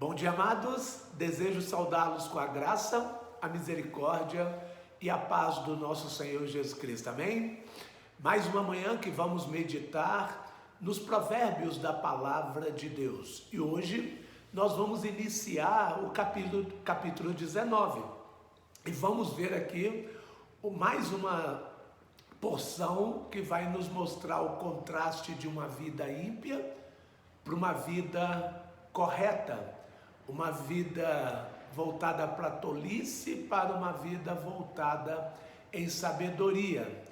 Bom dia, amados. Desejo saudá-los com a graça, a misericórdia e a paz do nosso Senhor Jesus Cristo. Amém? Mais uma manhã que vamos meditar nos provérbios da palavra de Deus. E hoje nós vamos iniciar o capítulo 19. E vamos ver aqui mais uma porção que vai nos mostrar o contraste de uma vida ímpia para uma vida correta, uma vida voltada para a tolice, para uma vida voltada em sabedoria.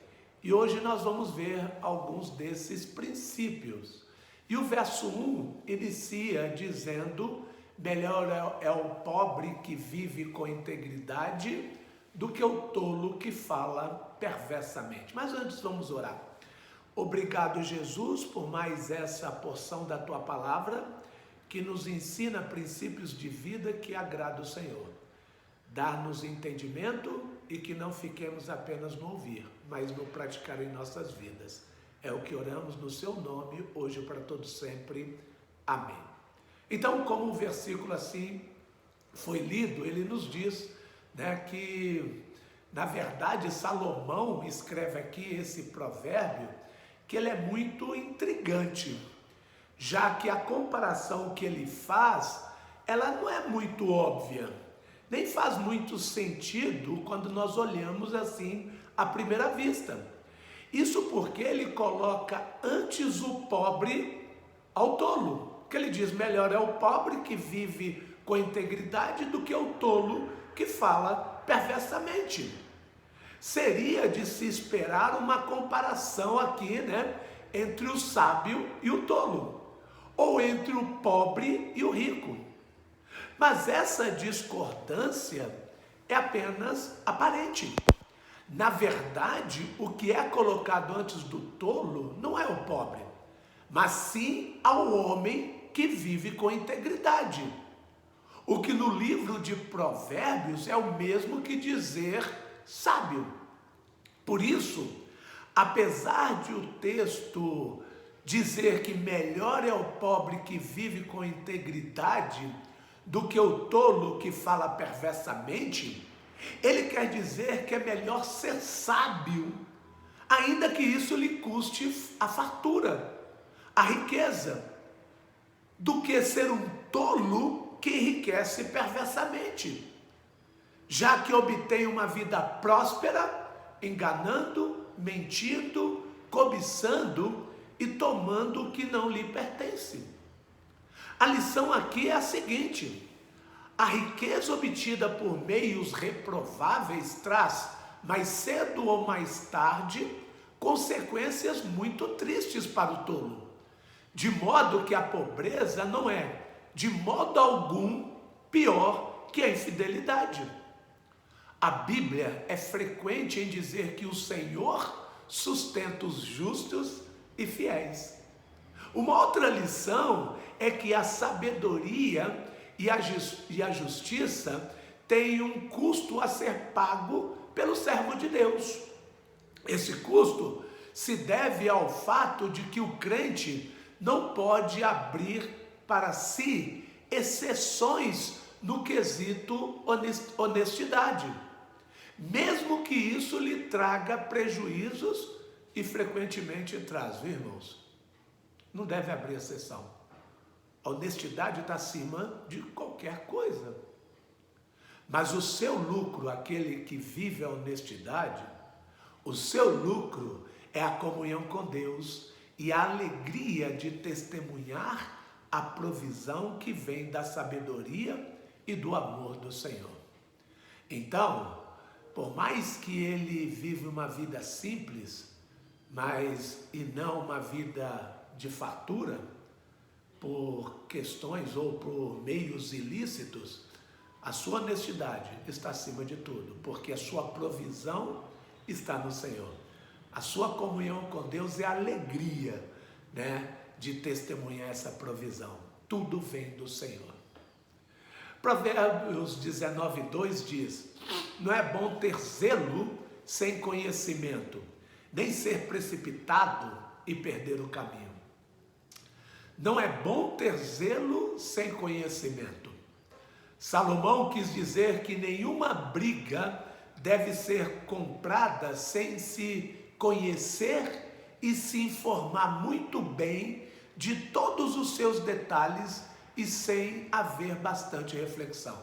E hoje nós vamos ver alguns desses princípios. E o verso 1 inicia dizendo: melhor é o pobre que vive com integridade do que o tolo que fala perversamente. Mas antes vamos orar. Obrigado, Jesus, por mais essa porção da Tua palavra, que nos ensina princípios de vida que agrada o Senhor. Dar-nos entendimento e que não fiquemos apenas no ouvir, mas no praticar em nossas vidas. É o que oramos no Seu nome, hoje e para todos sempre. Amém. Então, como o versículo assim foi lido, ele nos diz, que, na verdade, Salomão escreve aqui esse provérbio, que ele é muito intrigante, já que a comparação que ele faz, ela não é muito óbvia, nem faz muito sentido quando nós olhamos assim à primeira vista. Isso porque ele coloca antes o pobre ao tolo, que ele diz: melhor é o pobre que vive com integridade do que o tolo que fala perversamente. Seria de se esperar uma comparação aqui, entre o sábio e o tolo, ou entre o pobre e o rico. Mas essa discordância é apenas aparente. Na verdade, o que é colocado antes do tolo não é o pobre, mas sim ao homem que vive com integridade. O que no livro de Provérbios é o mesmo que dizer sábio. Por isso, apesar de o texto dizer que melhor é o pobre que vive com integridade do que o tolo que fala perversamente, ele quer dizer que é melhor ser sábio, ainda que isso lhe custe a fartura, a riqueza, do que ser um tolo que enriquece perversamente, já que obtém uma vida próspera, enganando, mentindo, cobiçando e tomando o que não lhe pertence. A lição aqui é a seguinte: a riqueza obtida por meios reprováveis traz, mais cedo ou mais tarde, consequências muito tristes para o tolo, de modo que a pobreza não é, de modo algum, pior que a infidelidade. A Bíblia é frequente em dizer que o Senhor sustenta os justos e fiéis. Uma outra lição é que a sabedoria e a justiça têm um custo a ser pago pelo servo de Deus. Esse custo se deve ao fato de que o crente não pode abrir para si exceções no quesito honestidade, mesmo que isso lhe traga prejuízos, e frequentemente traz, viu, irmãos? Não deve abrir exceção. A honestidade está acima de qualquer coisa. Mas o seu lucro, aquele que vive a honestidade, o seu lucro é a comunhão com Deus e a alegria de testemunhar a provisão que vem da sabedoria e do amor do Senhor. Então, por mais que ele vive uma vida simples, e não uma vida de fartura, por questões ou por meios ilícitos, a sua honestidade está acima de tudo, porque a sua provisão está no Senhor. A sua comunhão com Deus é a alegria, de testemunhar essa provisão. Tudo vem do Senhor. Provérbios 19:2 diz: não é bom ter zelo sem conhecimento, nem ser precipitado e perder o caminho. Não é bom ter zelo sem conhecimento. Salomão quis dizer que nenhuma briga deve ser comprada sem se conhecer e se informar muito bem de todos os seus detalhes e sem haver bastante reflexão.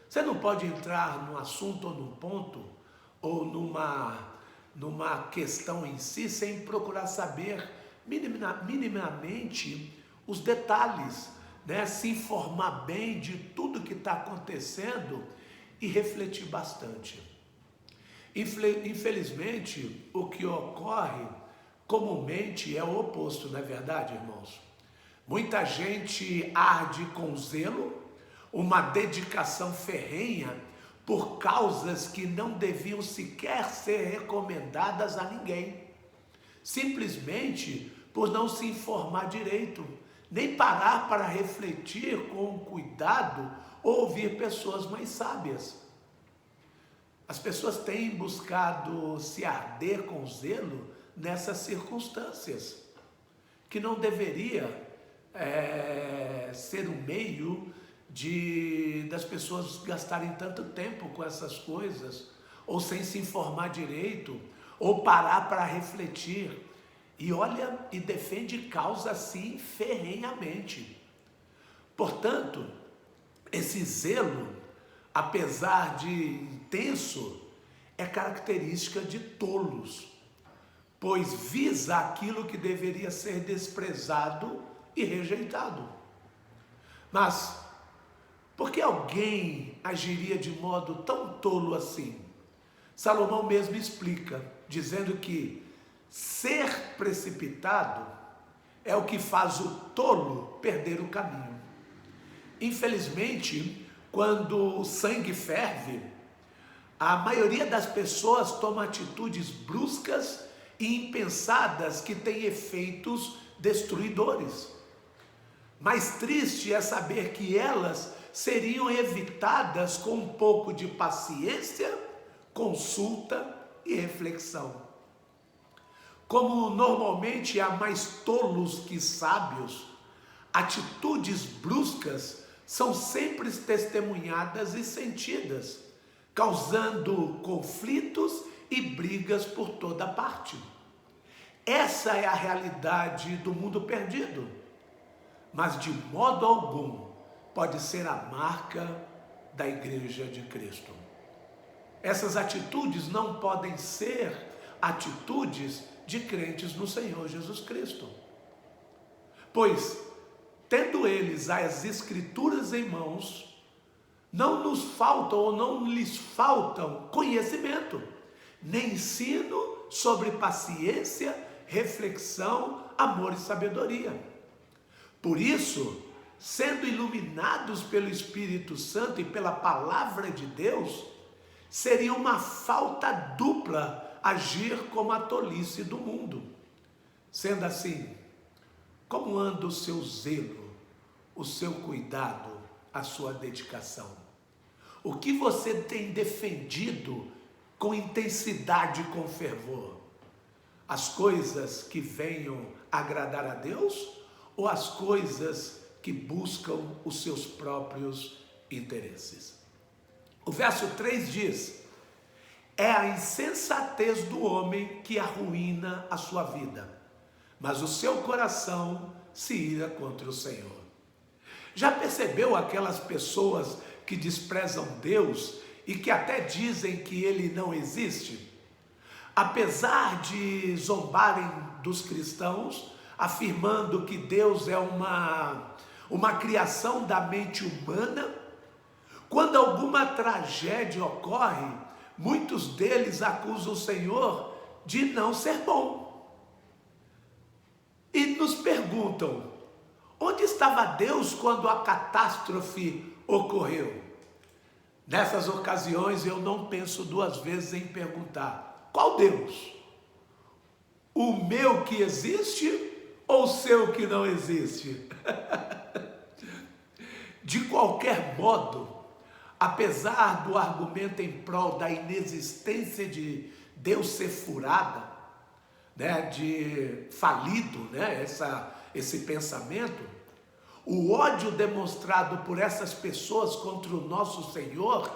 Você não pode entrar num assunto ou num ponto ou numa questão em si sem procurar saber minimamente os detalhes, né? Se informar bem de tudo que está acontecendo e refletir bastante. Infelizmente, o que ocorre comumente é o oposto, não é verdade, irmãos? Muita gente arde com zelo, uma dedicação ferrenha por causas que não deviam sequer ser recomendadas a ninguém, simplesmente por não se informar direito, nem parar para refletir com cuidado ou ouvir pessoas mais sábias. As pessoas têm buscado se arder com zelo nessas circunstâncias, que não deveria ser um meio das pessoas gastarem tanto tempo com essas coisas, ou sem se informar direito, ou parar para refletir. E olha, e defende causa assim ferrenhamente. Portanto, esse zelo, apesar de intenso, é característica de tolos, pois visa aquilo que deveria ser desprezado e rejeitado. Mas por que alguém agiria de modo tão tolo assim? Salomão mesmo explica, dizendo que ser precipitado é o que faz o tolo perder o caminho. Infelizmente, quando o sangue ferve, a maioria das pessoas toma atitudes bruscas e impensadas que têm efeitos destruidores. Mais triste é saber que elas seriam evitadas com um pouco de paciência, consulta e reflexão. Como normalmente há mais tolos que sábios, atitudes bruscas são sempre testemunhadas e sentidas, causando conflitos e brigas por toda parte. Essa é a realidade do mundo perdido, mas de modo algum pode ser a marca da Igreja de Cristo. Essas atitudes não podem ser atitudes de crentes no Senhor Jesus Cristo, pois, tendo eles as Escrituras em mãos, não nos faltam ou não lhes faltam conhecimento, nem ensino sobre paciência, reflexão, amor e sabedoria. Por isso, sendo iluminados pelo Espírito Santo e pela palavra de Deus, seria uma falta dupla agir como a tolice do mundo. Sendo assim, como anda o seu zelo, o seu cuidado, a sua dedicação? O que você tem defendido com intensidade e com fervor? As coisas que venham agradar a Deus ou as coisas que buscam os seus próprios interesses? O verso 3 diz: é a insensatez do homem que arruína a sua vida, mas o seu coração se ira contra o Senhor. Já percebeu aquelas pessoas que desprezam Deus e que até dizem que Ele não existe? Apesar de zombarem dos cristãos, afirmando que Deus é uma criação da mente humana, quando alguma tragédia ocorre, muitos deles acusam o Senhor de não ser bom. E nos perguntam: onde estava Deus quando a catástrofe ocorreu? Nessas ocasiões eu não penso duas vezes em perguntar: qual Deus? O meu que existe ou o seu que não existe? De qualquer modo, apesar do argumento em prol da inexistência de Deus ser furada, né, de falido, né, esse pensamento, o ódio demonstrado por essas pessoas contra o nosso Senhor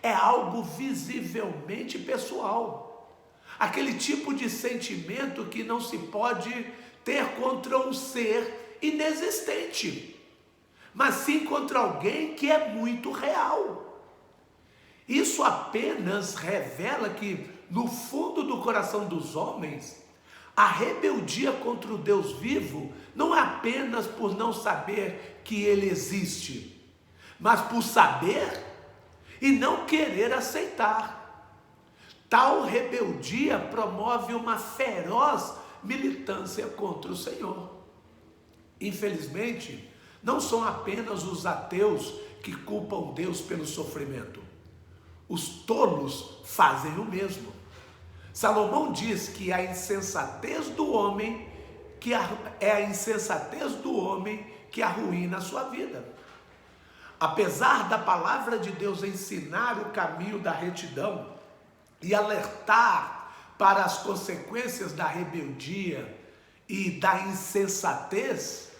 é algo visivelmente pessoal. Aquele tipo de sentimento que não se pode ter contra um ser inexistente, mas sim contra alguém que é muito real. Isso apenas revela que, no fundo do coração dos homens, a rebeldia contra o Deus vivo não é apenas por não saber que Ele existe, mas por saber e não querer aceitar. Tal rebeldia promove uma feroz militância contra o Senhor. Infelizmente, não são apenas os ateus que culpam Deus pelo sofrimento. Os tolos fazem o mesmo. Salomão diz que a insensatez do homem é a insensatez do homem que arruína a sua vida. Apesar da palavra de Deus ensinar o caminho da retidão e alertar para as consequências da rebeldia e da insensatez,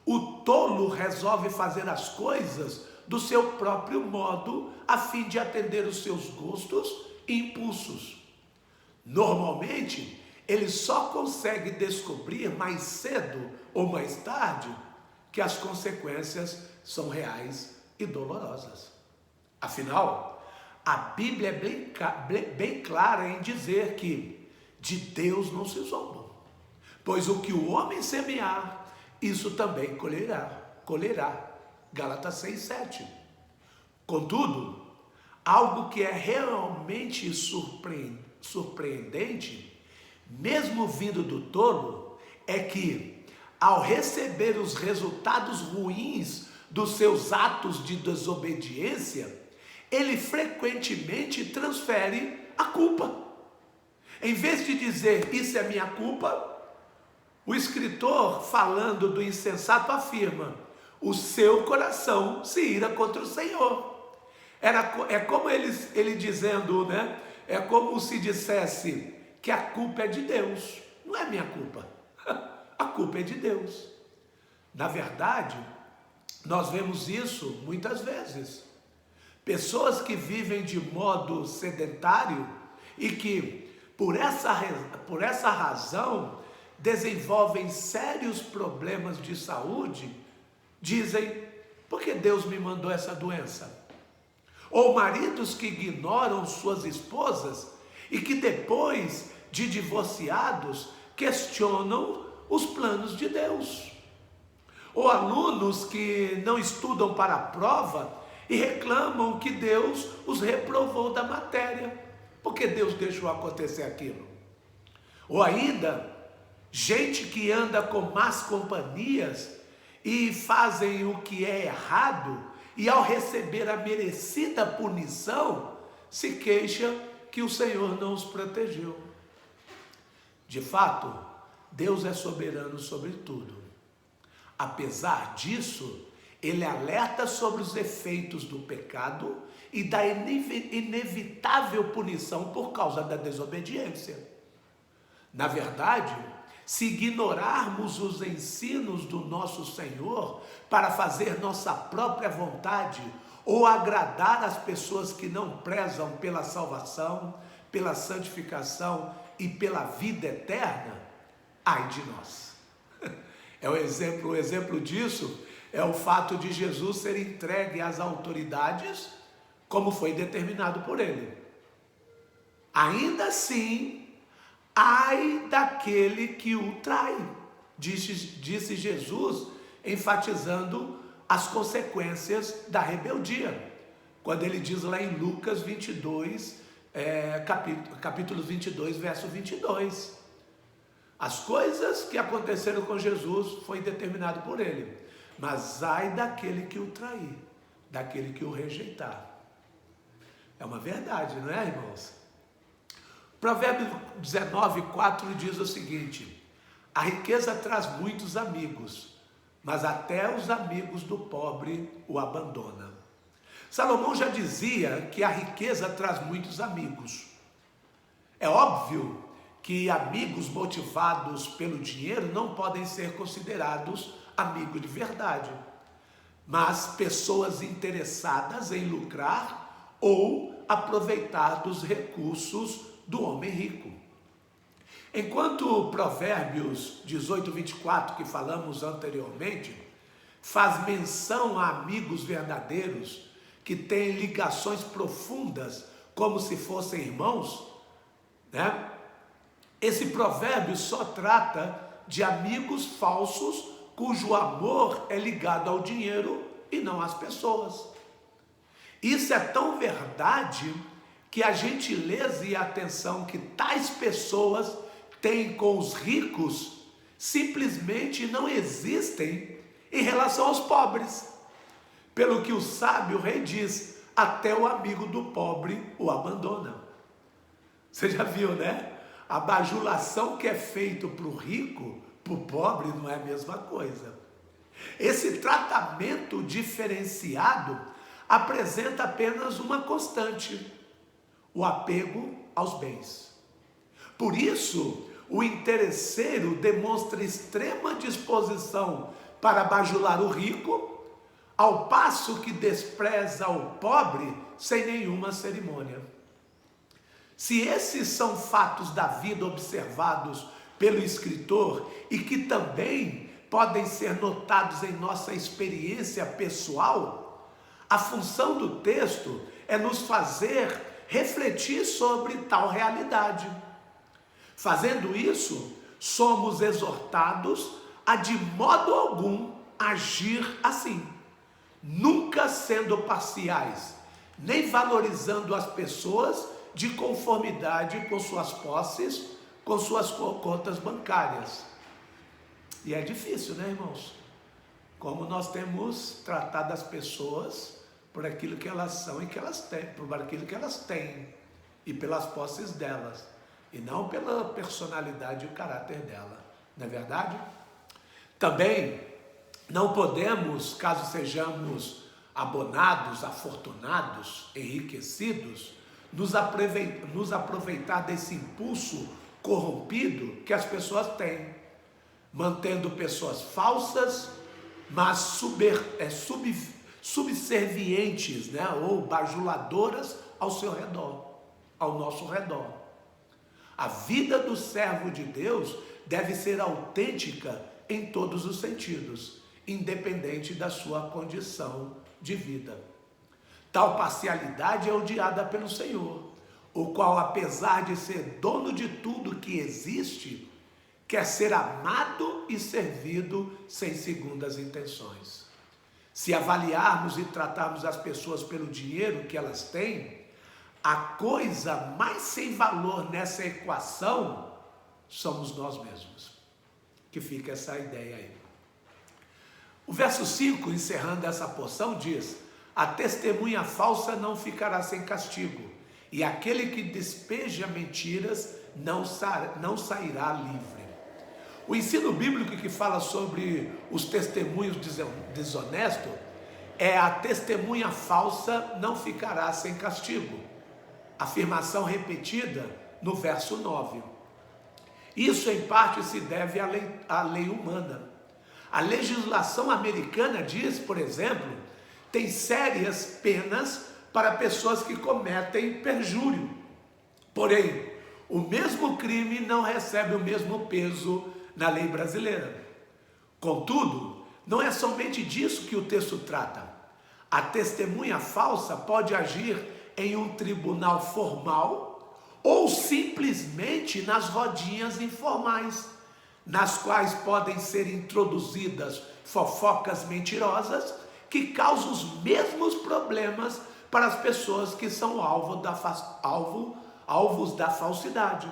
o tolo resolve fazer as coisas do seu próprio modo, a fim de atender os seus gostos e impulsos. Normalmente, ele só consegue descobrir mais cedo ou mais tarde que as consequências são reais e dolorosas. Afinal, a Bíblia é bem clara em dizer que de Deus não se zomba, pois o que o homem semear, isso também colherá. Gálatas 6:7. Contudo, algo que é realmente surpreendente, mesmo vindo do tolo, é que, ao receber os resultados ruins dos seus atos de desobediência, ele frequentemente transfere a culpa. Em vez de dizer, isso é minha culpa, o escritor, falando do insensato, afirma, o seu coração se ira contra o Senhor. É como ele dizendo, né? É como se dissesse que a culpa é de Deus. Não é minha culpa. A culpa é de Deus. Na verdade, nós vemos isso muitas vezes. Pessoas que vivem de modo sedentário e que, por essa razão, desenvolvem sérios problemas de saúde, dizem, por que Deus me mandou essa doença? Ou maridos que ignoram suas esposas e que depois de divorciados questionam os planos de Deus. Ou alunos que não estudam para a prova e reclamam que Deus os reprovou da matéria, porque Deus deixou acontecer aquilo. Ou ainda, gente que anda com más companhias e fazem o que é errado e ao receber a merecida punição, se queixa que o Senhor não os protegeu. De fato, Deus é soberano sobre tudo. Apesar disso, Ele alerta sobre os efeitos do pecado e da inevitável punição por causa da desobediência. Na verdade, se ignorarmos os ensinos do nosso Senhor para fazer nossa própria vontade ou agradar as pessoas que não prezam pela salvação, pela santificação e pela vida eterna, ai de nós. O exemplo disso é o fato de Jesus ser entregue às autoridades como foi determinado por Ele. Ainda assim, ai daquele que o trai, disse Jesus, enfatizando as consequências da rebeldia, quando ele diz lá em Lucas 22, capítulo 22, verso 22. As coisas que aconteceram com Jesus foi determinado por ele, mas ai daquele que o trair, daquele que o rejeitar. É uma verdade, não é, irmãos? Provérbios 19:4 diz o seguinte: a riqueza traz muitos amigos, mas até os amigos do pobre o abandona. Salomão já dizia que a riqueza traz muitos amigos. É óbvio que amigos motivados pelo dinheiro não podem ser considerados amigos de verdade. mas pessoas interessadas em lucrar ou aproveitar dos recursos do homem rico. Enquanto Provérbios 18, 24, que falamos anteriormente, faz menção a amigos verdadeiros que têm ligações profundas como se fossem irmãos, né? Esse provérbio só trata de amigos falsos cujo amor é ligado ao dinheiro e não às pessoas. Isso é tão verdade que a gentileza e a atenção que tais pessoas têm com os ricos simplesmente não existem em relação aos pobres. Pelo que o sábio rei diz, até o amigo do pobre o abandona. Você já viu, né? A bajulação que é feita para o rico, para o pobre, não é a mesma coisa. Esse tratamento diferenciado apresenta apenas uma constante: o apego aos bens. Por isso, o interesseiro demonstra extrema disposição para bajular o rico, ao passo que despreza o pobre sem nenhuma cerimônia. Se esses são fatos da vida observados pelo escritor e que também podem ser notados em nossa experiência pessoal, a função do texto é nos fazer refletir sobre tal realidade. Fazendo isso, somos exortados a de modo algum agir assim, nunca sendo parciais, nem valorizando as pessoas de conformidade com suas posses, com suas contas bancárias. E é difícil, né, irmãos? Como nós temos tratado as pessoas por aquilo que elas são e que elas têm, por aquilo que elas têm e pelas posses delas, e não pela personalidade e o caráter dela, não é verdade? Também não podemos, caso sejamos abonados, afortunados, enriquecidos, nos aproveitar desse impulso corrompido que as pessoas têm, mantendo pessoas falsas, mas subservientes, né? Ou bajuladoras ao seu redor, ao nosso redor. A vida do servo de Deus deve ser autêntica em todos os sentidos, independente da sua condição de vida. Tal parcialidade é odiada pelo Senhor, o qual, apesar de ser dono de tudo que existe, quer ser amado e servido sem segundas intenções. Se avaliarmos e tratarmos as pessoas pelo dinheiro que elas têm, a coisa mais sem valor nessa equação somos nós mesmos. Que fica essa ideia aí. O verso 5, encerrando essa porção, diz: a testemunha falsa não ficará sem castigo, e aquele que despeja mentiras não sairá livre. O ensino bíblico que fala sobre os testemunhos desonestos é: a testemunha falsa não ficará sem castigo. Afirmação repetida no verso 9. Isso em parte se deve à lei humana. A legislação americana diz, por exemplo, tem sérias penas para pessoas que cometem perjúrio. Porém, o mesmo crime não recebe o mesmo peso na lei brasileira. Contudo, não é somente disso que o texto trata. A testemunha falsa pode agir em um tribunal formal ou simplesmente nas rodinhas informais, nas quais podem ser introduzidas fofocas mentirosas que causam os mesmos problemas para as pessoas que são alvos da falsidade.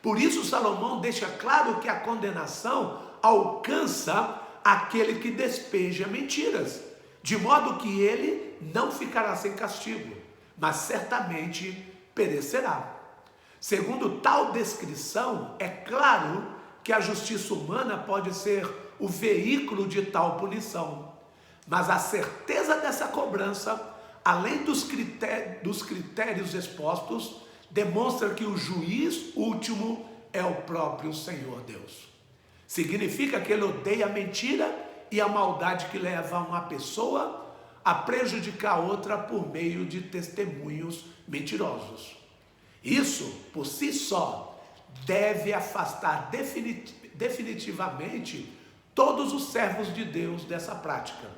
Por isso Salomão deixa claro que a condenação alcança aquele que despeja mentiras, de modo que ele não ficará sem castigo, mas certamente perecerá. Segundo tal descrição, é claro que a justiça humana pode ser o veículo de tal punição, mas a certeza dessa cobrança, além dos critérios expostos, demonstra que o juiz último é o próprio Senhor Deus. Significa que ele odeia a mentira e a maldade que leva uma pessoa a prejudicar outra por meio de testemunhos mentirosos. Isso, por si só, deve afastar definitivamente todos os servos de Deus dessa prática,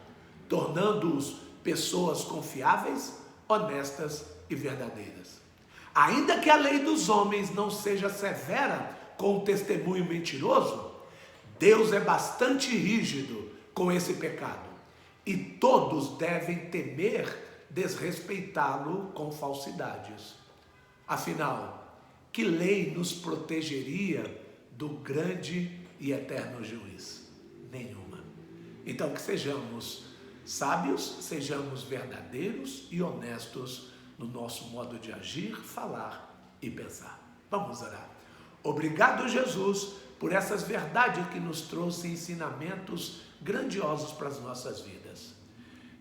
tornando-os pessoas confiáveis, honestas e verdadeiras. Ainda que a lei dos homens não seja severa com o testemunho mentiroso, Deus é bastante rígido com esse pecado e todos devem temer desrespeitá-lo com falsidades. Afinal, que lei nos protegeria do grande e eterno juiz? Nenhuma. Então, que sejamos sábios, sejamos verdadeiros e honestos no nosso modo de agir, falar e pensar. Vamos orar. Obrigado, Jesus, por essas verdades que nos trouxe ensinamentos grandiosos para as nossas vidas.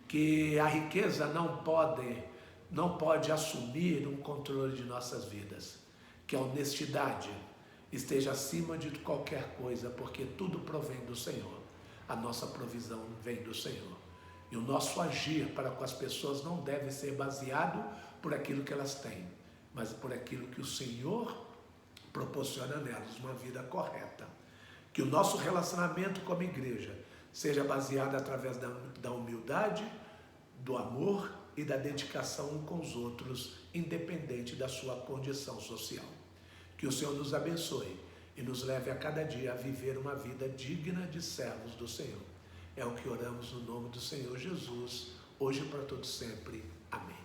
Que a riqueza não pode assumir um controle de nossas vidas. Que a honestidade esteja acima de qualquer coisa, porque tudo provém do Senhor. A nossa provisão vem do Senhor. E o nosso agir para com as pessoas não deve ser baseado por aquilo que elas têm, mas por aquilo que o Senhor proporciona nelas, uma vida correta. Que o nosso relacionamento como igreja seja baseado através da humildade, do amor e da dedicação uns com os outros, independente da sua condição social. Que o Senhor nos abençoe e nos leve a cada dia a viver uma vida digna de servos do Senhor. É o que oramos no nome do Senhor Jesus, hoje e para todos sempre. Amém.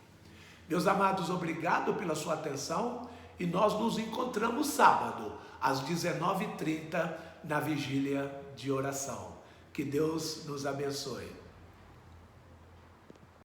Meus amados, obrigado pela sua atenção e nós nos encontramos sábado, às 19h30, na vigília de oração. Que Deus nos abençoe.